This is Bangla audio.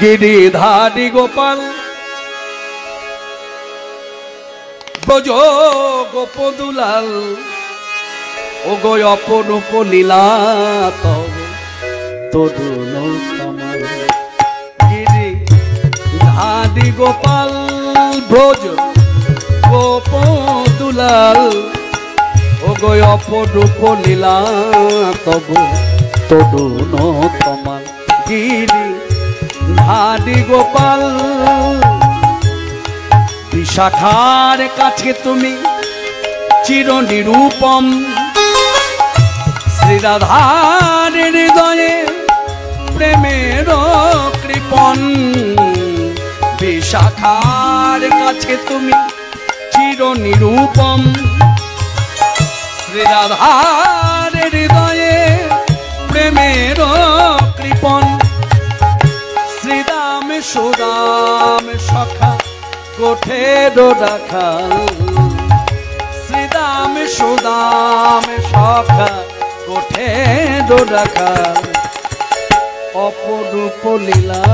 গিরিধারী গোপাল ব্রজ গোপদুলাল ও গো অপরূপ লীলা তরুণ কমল। গিরিধারী গোপাল ব্রজ গোপদুলাল ও গো অপরূপ লীলা তব তরুণ কমল। গিরিধারী গোপাল বিশাখার কাছে তুমি চির নিরূপম, শ্রীরাধার হৃদয়ে প্রেমের কৃপণ। বিশাখার কাছে তুমি চির নিরূপম, শ্রীরাধার হৃদয়ে প্রেমের কৃপণ। শ্রীরাম সুদাম সখা কোঠের রাখাল, শ্রীরাম সুদাম সখা কোঠের রাখাল। অপরূপ লীলা